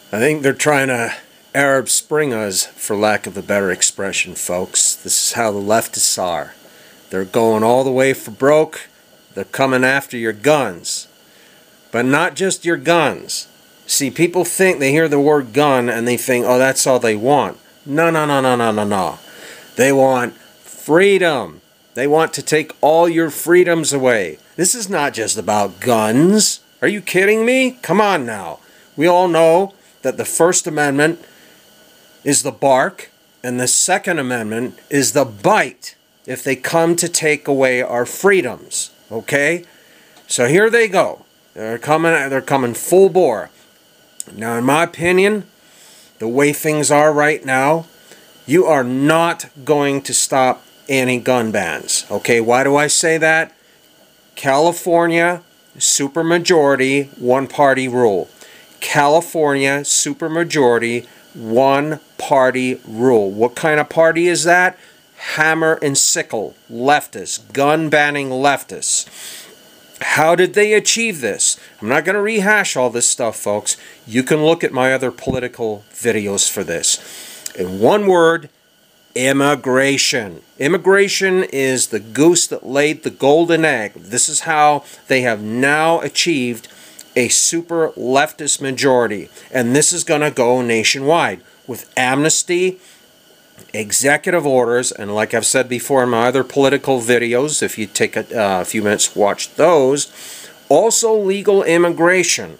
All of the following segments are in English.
I think they're trying to Arab Spring us, for lack of a better expression, folks. This is how the leftists are. They're going all the way for broke. They're coming after your guns. But not just your guns. See, people think they hear the word gun and they think, oh, that's all they want. No, no, no, no, no, no, no. They want freedom. They want to take all your freedoms away. This is not just about guns. Are you kidding me? Come on now. We all know that the First Amendment is the bark and the Second Amendment is the bite if they come to take away our freedoms. Okay? So here they go. They're coming full bore. Now, in my opinion, the way things are right now, you are not going to stop any gun bans. Okay, why do I say that? California, supermajority, one-party rule. California, supermajority, one-party rule. What kind of party is that? Hammer and sickle, leftists, gun-banning leftists. How did they achieve this? I'm not going to rehash all this stuff, folks. You can look at my other political videos for this. In one word, immigration. Immigration is the goose that laid the golden egg. This is how they have now achieved a super leftist majority. And this is going to go nationwide with amnesty, executive orders, and like I've said before in my other political videos, if you take a few minutes to watch those, also legal immigration.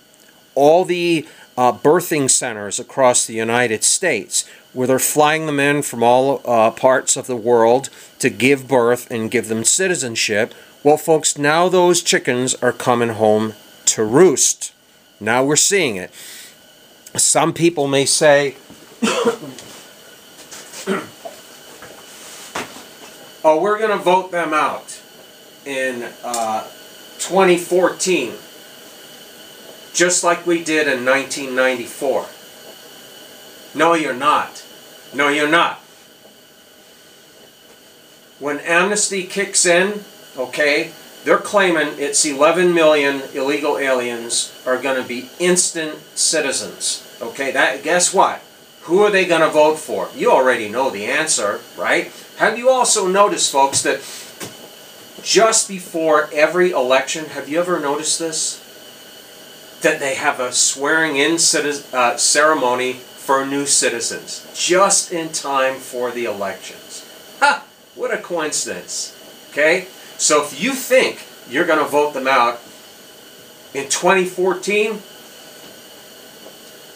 All the birthing centers across the United States, where they're flying them in from all parts of the world to give birth and give them citizenship. Well, folks, now those chickens are coming home to roost. Now we're seeing it. Some people may say, oh, we're going to vote them out in 2014, just like we did in 1994. No, you're not. No, you're not. When amnesty kicks in, okay, they're claiming it's 11 million illegal aliens are going to be instant citizens. Okay, guess what? Who are they going to vote for? You already know the answer, right? Have you also noticed, folks, that just before every election, have you ever noticed this? That they have a swearing-in ceremony for new citizens, just in time for the elections. Ha! What a coincidence. Okay? So if you think you're going to vote them out in 2014,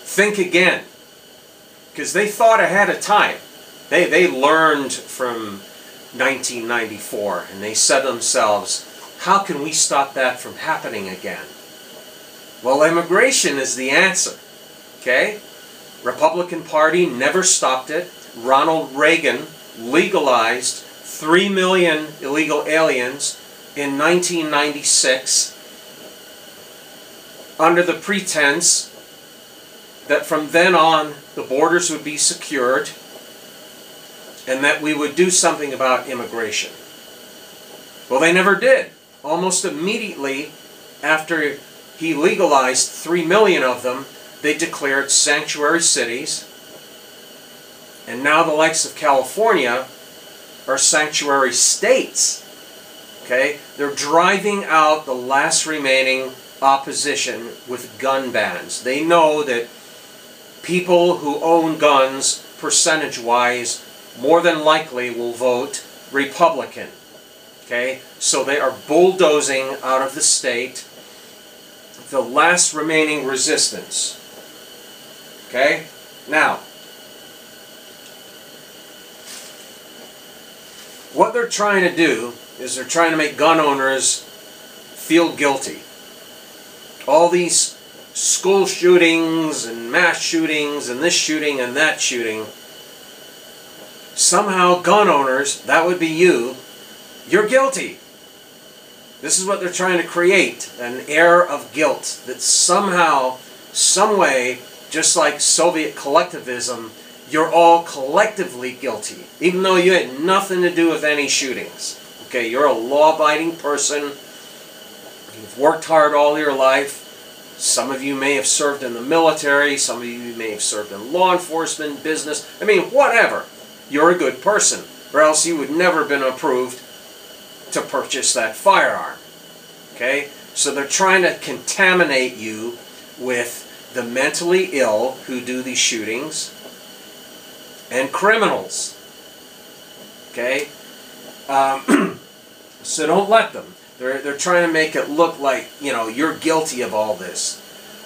think again. Because they thought ahead of time. They learned from 1994, and they said to themselves, how can we stop that from happening again? Well, immigration is the answer. Okay? Republican Party never stopped it. Ronald Reagan legalized 3 million illegal aliens in 1996 under the pretense that from then on the borders would be secured and that we would do something about immigration. Well, they never did. Almost immediately after he legalized 3 million of them, they declared sanctuary cities, and now the likes of California are sanctuary states. Okay? They're driving out the last remaining opposition with gun bans. They know that people who own guns, percentage-wise, more than likely will vote Republican. Okay? So they are bulldozing out of the state the last remaining resistance. Okay? Now, what they're trying to do is they're trying to make gun owners feel guilty. All these school shootings and mass shootings and this shooting and that shooting, somehow gun owners, that would be you, you're guilty. This is what they're trying to create, an air of guilt that somehow, some way, just like Soviet collectivism, you're all collectively guilty, even though you had nothing to do with any shootings. Okay, you're a law-abiding person. You've worked hard all your life. Some of you may have served in the military, some of you may have served in law enforcement, business, I mean, whatever. You're a good person, or else you would never have been approved to purchase that firearm. Okay? So they're trying to contaminate you with the mentally ill who do these shootings and criminals. Okay? So don't let them. They're trying to make it look like, you know, you're guilty of all this.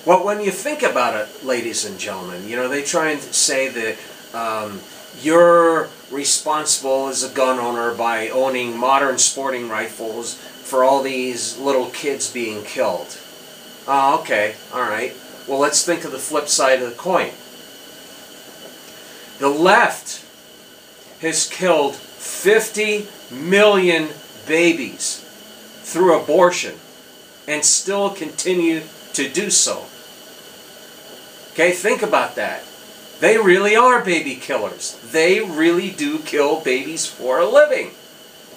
Well, when you think about it, ladies and gentlemen, you know, they try and say that you're responsible as a gun owner by owning modern sporting rifles for all these little kids being killed. Oh, okay, all right. Well, let's think of the flip side of the coin. The left has killed 50 million babies through abortion and still continue to do so. Okay, think about that. They really are baby killers. They really do kill babies for a living.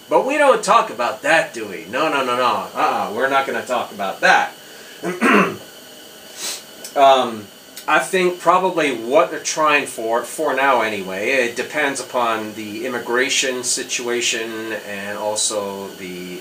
But we don't talk about that, do we? No, no, no, no. We're not going to talk about that. I think probably what they're trying for now anyway, it depends upon the immigration situation and also the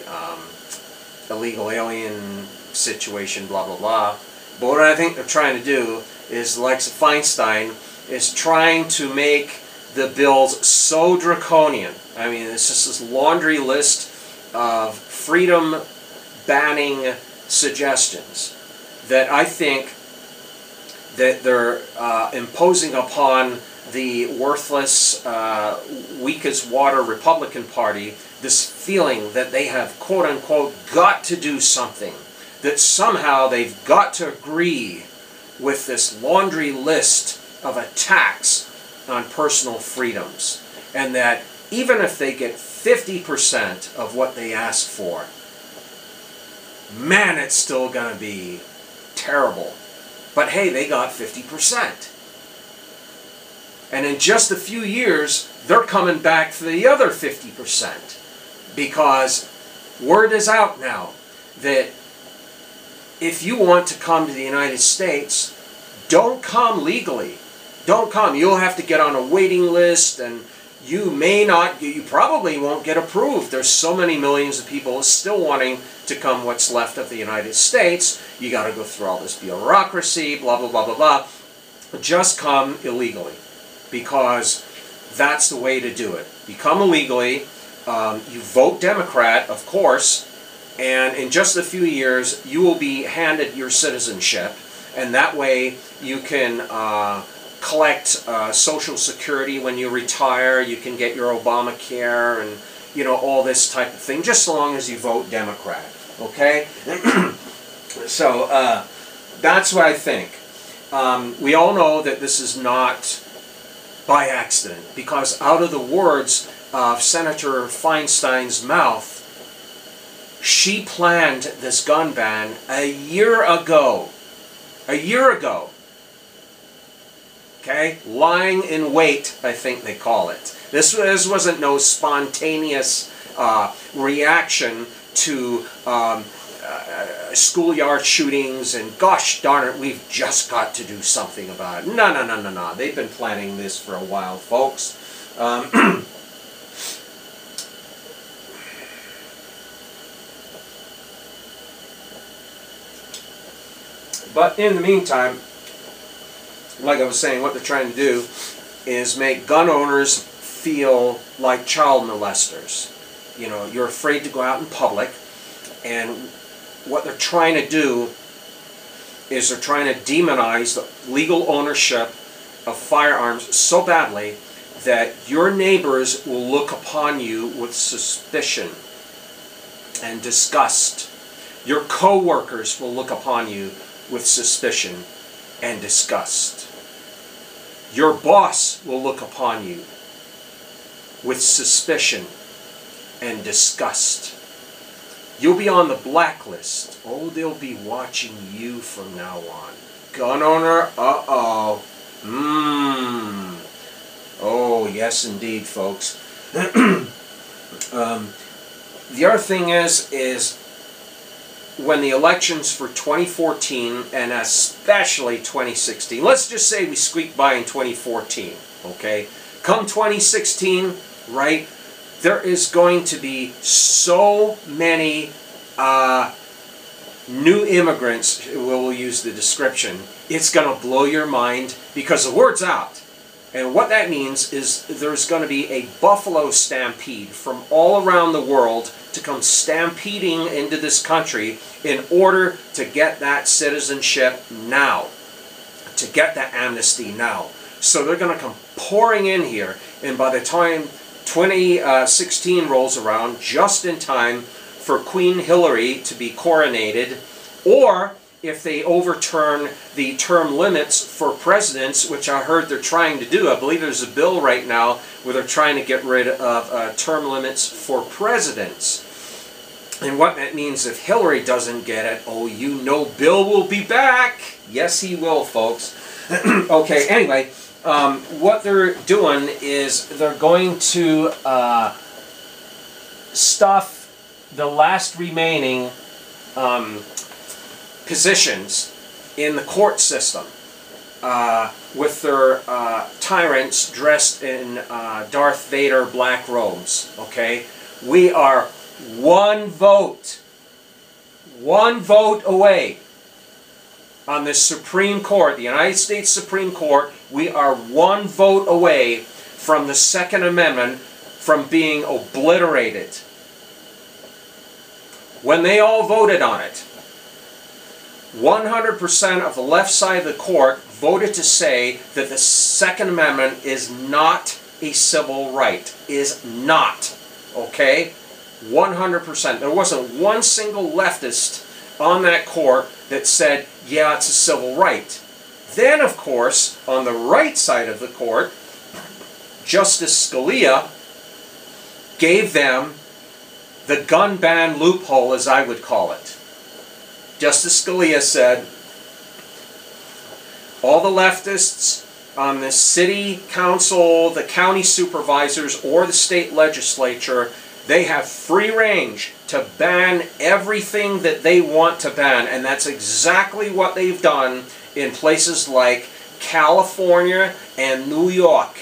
illegal alien situation, blah, blah, blah. But what I think they're trying to do is, like Feinstein, is trying to make the bills so draconian. I mean, it's just this laundry list of freedom banning suggestions that I think that they're imposing upon the worthless, weak as water Republican Party, this feeling that they have, quote unquote, got to do something, that somehow they've got to agree with this laundry list of attacks on personal freedoms, and that even if they get 50% of what they ask for, man, it's still going to be terrible. But hey, they got 50%. And in just a few years, they're coming back for the other 50%. Because word is out now that if you want to come to the United States, don't come legally. Don't come. You'll have to get on a waiting list, and you probably won't get approved. There's so many millions of people still wanting to come what's left of the United States. You got to go through all this bureaucracy, blah, blah, blah, blah, blah. Just come illegally, because that's the way to do it. You come illegally, you vote Democrat, of course, and in just a few years, you will be handed your citizenship, and that way you can collect Social Security when you retire. You can get your Obamacare and, you know, all this type of thing, just so long as you vote Democrat. Okay? So that's what I think. We all know that this is not by accident, because out of the words of Senator Feinstein's mouth, she planned this gun ban a year ago. A year ago. Okay? Lying in wait, I think they call it. This wasn't no spontaneous reaction to schoolyard shootings and gosh darn it, we've just got to do something about it. No, no, no, no, no. They've been planning this for a while, folks. But in the meantime, like I was saying, what they're trying to do is make gun owners feel like child molesters. You know, you're afraid to go out in public, and what they're trying to do is they're trying to demonize the legal ownership of firearms so badly that your neighbors will look upon you with suspicion and disgust. Your co-workers will look upon you with suspicion and disgust. Your boss will look upon you with suspicion and disgust. You'll be on the blacklist. Oh, they'll be watching you from now on. Gun owner, uh-oh. Oh, yes indeed, folks. The other thing is when the elections for 2014 and especially 2016, let's just say we squeak by in 2014, okay? Come 2016, right, there is going to be so many new immigrants, we'll use the description, it's going to blow your mind because the word's out. And what that means is there's going to be a buffalo stampede from all around the world to come stampeding into this country in order to get that citizenship now, to get that amnesty now. So they're going to come pouring in here, and by the time 2016 rolls around, just in time for Queen Hillary to be coronated, or if they overturn the term limits for presidents, which I heard they're trying to do. I believe there's a bill right now where they're trying to get rid of term limits for presidents. And what that means, if Hillary doesn't get it, oh, you know Bill will be back. Yes, he will, folks. Okay, anyway, what they're doing is they're going to stuff the last remaining positions in the court system with their tyrants dressed in Darth Vader black robes. Okay, we are one vote away on the Supreme Court, the United States Supreme Court. We are one vote away from the Second Amendment from being obliterated. When they all voted on it, 100% of the left side of the court voted to say that the Second Amendment is not a civil right. Is not. Okay? 100%. There wasn't one single leftist on that court that said, yeah, it's a civil right. Then, of course, on the right side of the court, Justice Scalia gave them the gun ban loophole, as I would call it. Justice Scalia said, all the leftists on the city council, the county supervisors, or the state legislature, they have free range to ban everything that they want to ban. And that's exactly what they've done in places like California and New York.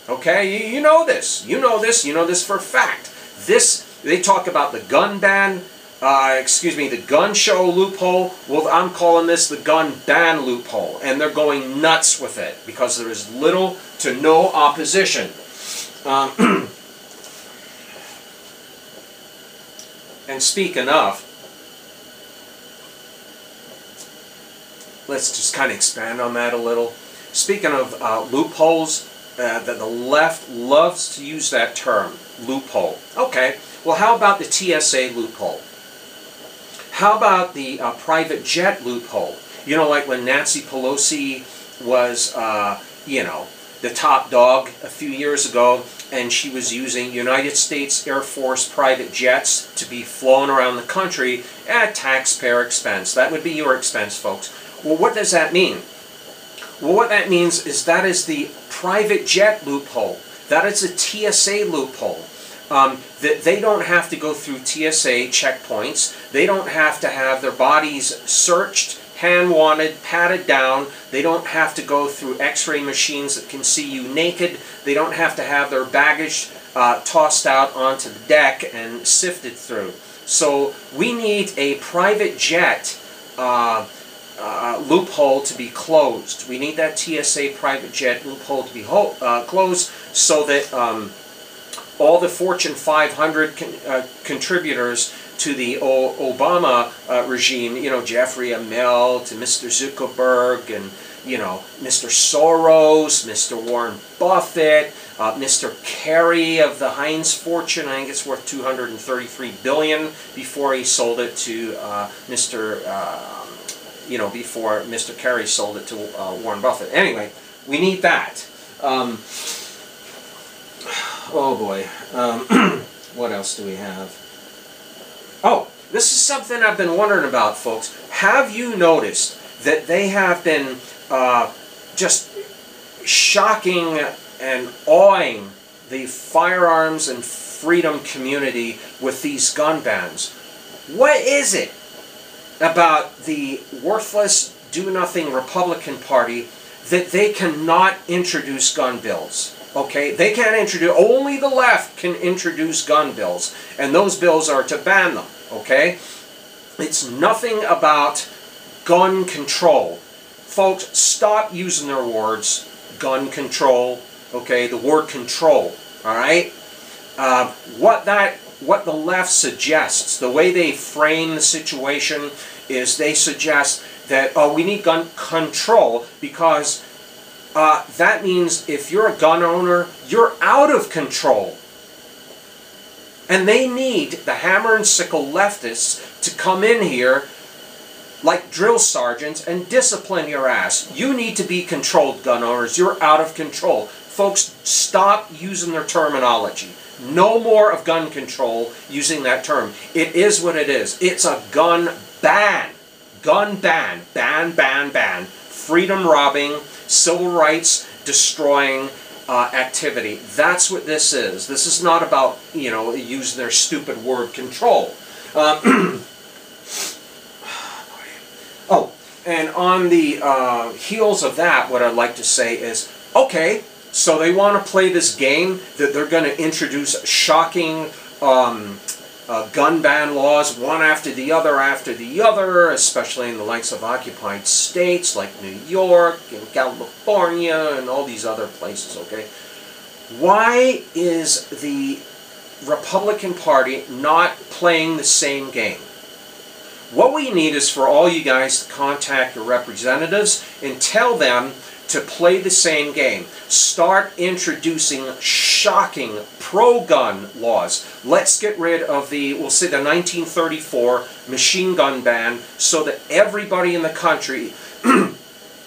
Okay, you know this. You know this. You know this for a fact. They talk about the gun ban, the gun show loophole. Well, I'm calling this the gun ban loophole. And they're going nuts with it because there is little to no opposition. And speaking of, let's just kind of expand on that a little. Speaking of loopholes, that the left loves to use that term, loophole. Okay, well, how about the TSA loophole? How about the private jet loophole? You know, like when Nancy Pelosi was, the top dog a few years ago, and she was using United States Air Force private jets to be flown around the country at taxpayer expense. That would be your expense, folks. Well, what does that mean? Well, what that means is that is the private jet loophole. That is a TSA loophole. That they don't have to go through TSA checkpoints. They don't have to have their bodies searched, hand-wanted, patted down. They don't have to go through x-ray machines that can see you naked. They don't have to have their baggage tossed out onto the deck and sifted through. So we need a private jet loophole to be closed. We need that TSA private jet loophole to be closed so that all the Fortune 500 contributors to the Obama regime, Jeffrey Amell, to Mr. Zuckerberg, and, Mr. Soros, Mr. Warren Buffett, Mr. Kerry of the Heinz fortune, I think it's worth $233 billion before he sold it to before Mr. Kerry sold it to Warren Buffett. Anyway, we need that. Oh boy. What else do we have? Oh, this is something I've been wondering about, folks. Have you noticed that they have been just shocking and awing the firearms and freedom community with these gun bans? What is it? about the worthless, do-nothing Republican Party that they cannot introduce gun bills. Okay, they can't introduce, only the left can introduce gun bills, and those bills are to ban them. Okay, it's nothing about gun control. Folks, stop using their words, gun control. Okay, the word control. All right, what the left suggests, the way they frame the situation, is they suggest that, oh, we need gun control because that means if you're a gun owner, you're out of control. And they need the hammer and sickle leftists to come in here like drill sergeants and discipline your ass. You need to be controlled, gun owners. You're out of control. Folks, stop using their terminology. No more of gun control using that term. It is what it is. It's a gun ban. Gun ban. Ban, ban, ban. Freedom robbing, civil rights destroying activity. That's what this is. This is not about, you know, using their stupid word control. Oh, and on the heels of that, what I'd like to say is, okay, so they want to play this game that they're going to introduce shocking gun ban laws, one after the other, especially in the likes of occupied states like New York and California and all these other places, okay? Why is the Republican Party not playing the same game? What we need is for all you guys to contact your representatives and tell them to play the same game. Start introducing shocking pro-gun laws. Let's get rid of the, we'll say the 1934 machine gun ban so that everybody in the country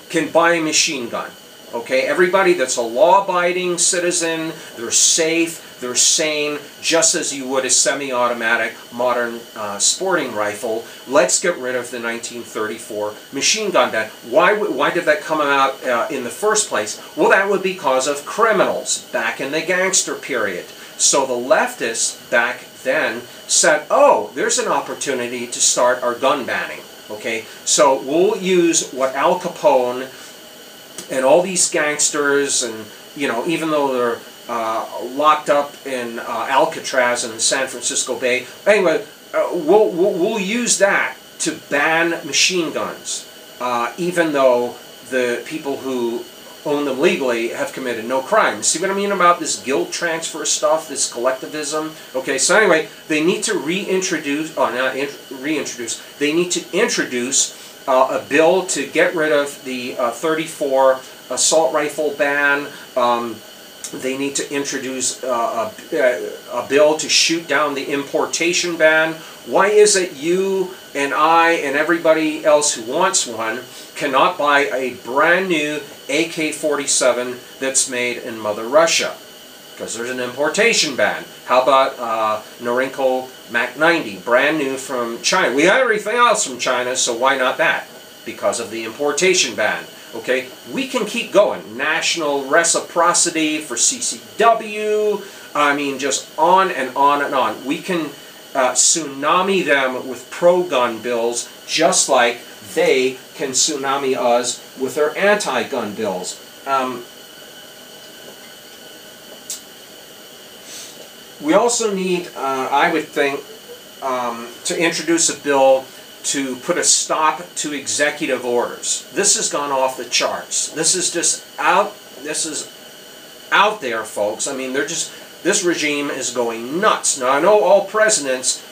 can buy a machine gun. Okay, everybody that's a law-abiding citizen, they're safe, they're sane, just as you would a semi-automatic modern sporting rifle. Let's get rid of the 1934 machine gun ban. Why did that come out in the first place? Well, that would be because of criminals back in the gangster period. So the leftists back then said, oh, there's an opportunity to start our gun banning. Okay, so we'll use what Al Capone and all these gangsters, and you know, even though they're locked up in Alcatraz in the San Francisco Bay, anyway, we'll use that to ban machine guns, even though the people who own them legally have committed no crime. See what I mean about this guilt transfer stuff, this collectivism? Okay, so anyway, they need to reintroduce, they need to introduce a bill to get rid of the 34 assault rifle ban. They need to introduce a bill to shoot down the importation ban. Why is it you and I and everybody else who wants one cannot buy a brand new AK-47 that's made in Mother Russia? Because there's an importation ban. How about Norinco Mac 90, brand new from China? We got everything else from China, so why not that? Because of the importation ban. Okay, we can keep going. National reciprocity for CCW. I mean, just on and on and on. We can tsunami them with pro-gun bills, just like they can tsunami us with their anti-gun bills. We also need, I would think, to introduce a bill to put a stop to executive orders. This has gone off the charts. This is just out. This is out there, folks. I mean, they're just. This regime is going nuts. Now, I know all presidents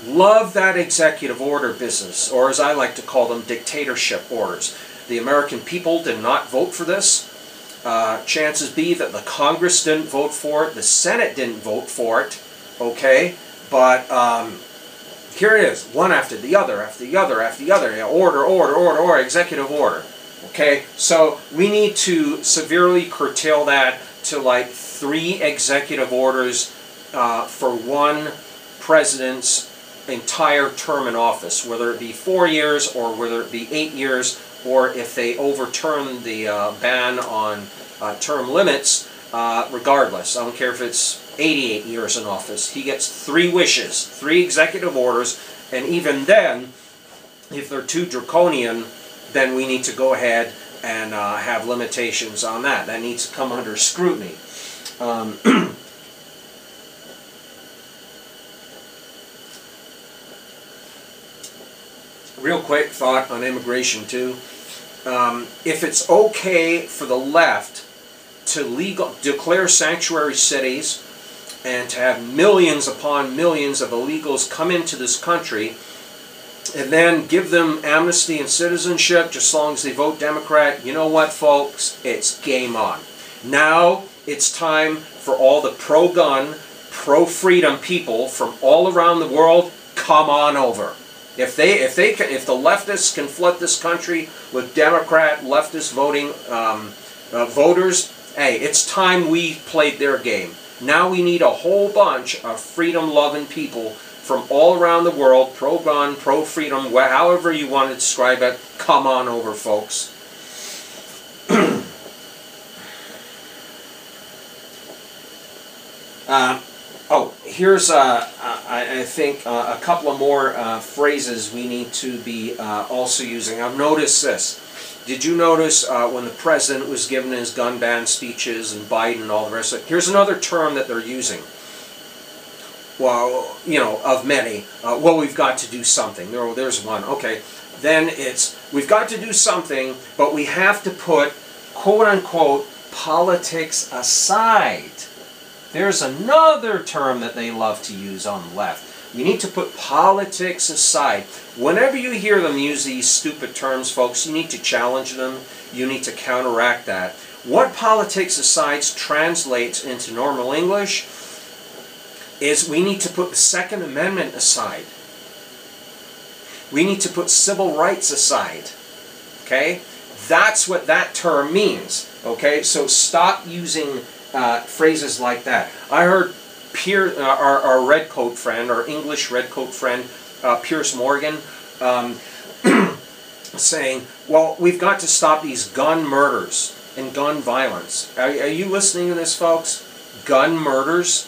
love that executive order business, or as I like to call them, dictatorship orders. The American people did not vote for this. Chances be that the Congress didn't vote for it, the Senate didn't vote for it, okay? But here it is, one after the other, after the other, after the other. Order, executive order. Okay, so we need to severely curtail that to like 3 executive orders for one president's entire term in office, whether it be 4 years or whether it be 8 years, or if they overturn the ban on term limits, regardless. I don't care if it's 88 years in office. He gets 3 wishes, 3 executive orders, and even then, If they're too draconian, then we need to go ahead and have limitations on that. That needs to come under scrutiny. Real quick thought on immigration too. If it's okay for the left to declare sanctuary cities and to have millions upon millions of illegals come into this country and then give them amnesty and citizenship just as long as they vote Democrat, you know what, folks? It's game on. Now it's time for all the pro-gun, pro-freedom people from all around the world, come on over. If the leftists can flood this country with Democrat leftist voting voters, hey, it's time we played their game. Now we need a whole bunch of freedom-loving people from all around the world, pro-gun, pro-freedom, however you want to describe it. Come on over, folks. Here's, I think, a couple of more phrases we need to be also using. I've noticed this. Did you notice when the president was giving his gun ban speeches and Biden and all the rest of it? Here's another term that they're using. Well, you know, of many. Well, we've got to do something. There's one. Okay. Then it's, we've got to do something, but we have to put, quote-unquote, politics aside. There's another term that they love to use on the left. We need to put politics aside. Whenever you hear them use these stupid terms, folks, you need to challenge them. You need to counteract that. What politics aside translates into normal English is we need to put the Second Amendment aside. We need to put civil rights aside. Okay? That's what that term means. Okay? So stop using phrases like that. I heard our redcoat friend, our English redcoat friend, Piers Morgan, saying, well, we've got to stop these gun murders and gun violence. Are you listening to this, folks? Gun murders?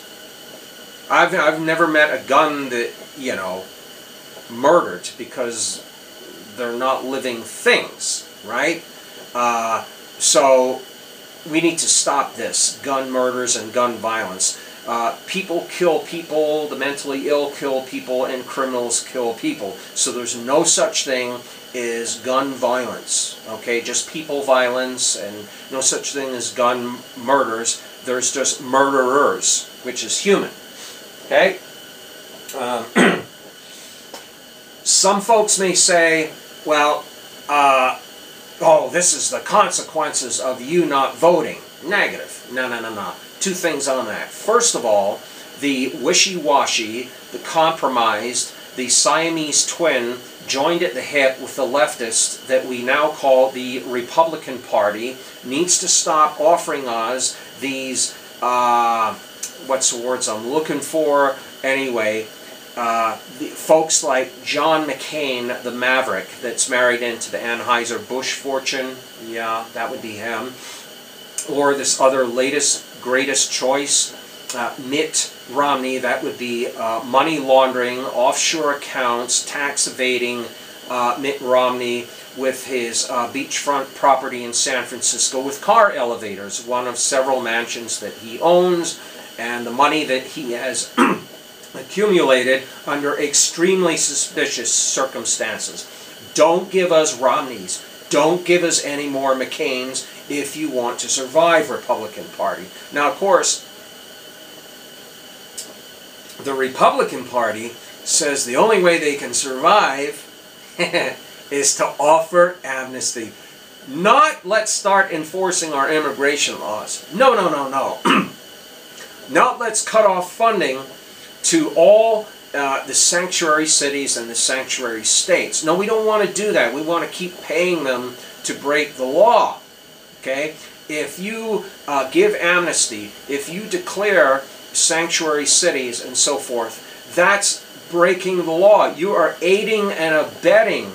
I've never met a gun that, you know, murdered, because they're not living things, right? So we need to stop this, gun murders and gun violence. People kill people, the mentally ill kill people, and criminals kill people. So there's no such thing as gun violence, okay? Just people violence, and no such thing as gun murders. There's just murderers, which is human, okay? Some folks may say, well, oh, this is the consequences of you not voting. Negative. No, no, no, no. Two things on that. First of all, the wishy-washy, the compromised, the Siamese twin joined at the hip with the leftists that we now call the Republican Party needs to stop offering us these, what's the words I'm looking for? Anyway, folks like John McCain, the Maverick, that's married into the Anheuser-Busch fortune. Yeah, that would be him. Or this other latest, greatest choice, Mitt Romney. That would be money laundering, offshore accounts, tax evading Mitt Romney with his beachfront property in San Francisco with car elevators, one of several mansions that he owns, and the money that he has accumulated under extremely suspicious circumstances. Don't give us Romneys. Don't give us any more McCains if you want to survive, Republican Party. Now, of course, the Republican Party says the only way they can survive is to offer amnesty. Not let's start enforcing our immigration laws. No, no, no, no. Not let's cut off funding to all the sanctuary cities and the sanctuary states. No, we don't want to do that. We want to keep paying them to break the law. Okay? If you give amnesty, if you declare sanctuary cities and so forth, that's breaking the law. You are aiding and abetting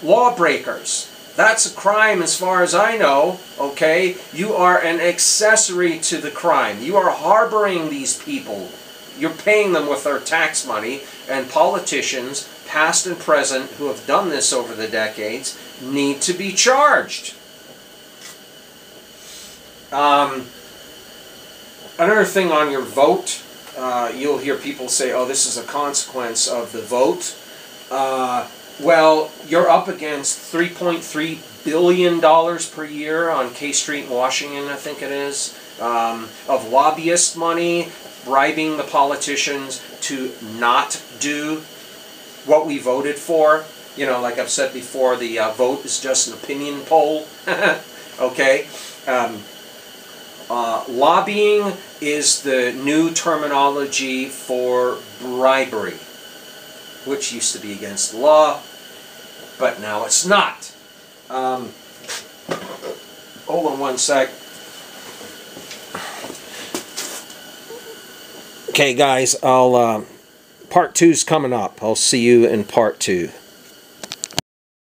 lawbreakers. That's a crime as far as I know, okay? You are an accessory to the crime. You are harboring these people. You're paying them with their tax money, and politicians past and present, who have done this over the decades, need to be charged. Another thing on your vote, you'll hear people say, oh, this is a consequence of the vote. Well, you're up against $3.3 billion per year on K Street in Washington, I think it is, of lobbyist money, bribing the politicians to not do what we voted for. You know, like I've said before, the vote is just an opinion poll. Okay? Lobbying is the new terminology for bribery, which used to be against the law, but now it's not. Hold on one sec. Okay, guys, Part 2's coming up. I'll see you in Part 2.